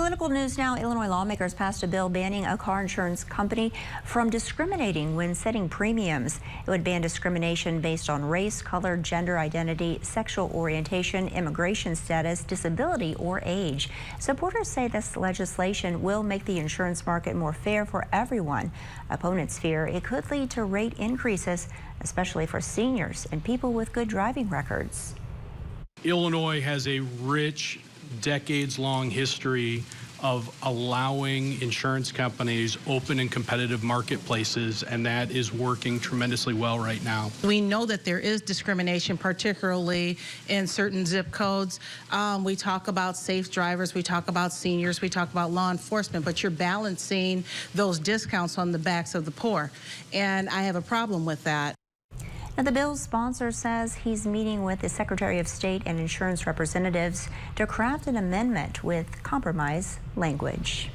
Political news now. Illinois lawmakers passed a bill banning a car insurance company from discriminating when setting premiums. It would ban discrimination based on race, color, gender identity, sexual orientation, immigration status, disability, or age. Supporters say this legislation will make the insurance market more fair for everyone. Opponents fear it could lead to rate increases, especially for seniors and people with good driving records. Illinois has a rich, decades-long history of allowing insurance companies open and competitive marketplaces, and that is working tremendously well right now. We know that there is discrimination, particularly in certain zip codes. We talk about safe drivers, we talk about seniors, we talk about law enforcement, but you're balancing those discounts on the backs of the poor, and I have a problem with that. Now, the bill's sponsor says he's meeting with the Secretary of State and insurance representatives to craft an amendment with compromise language.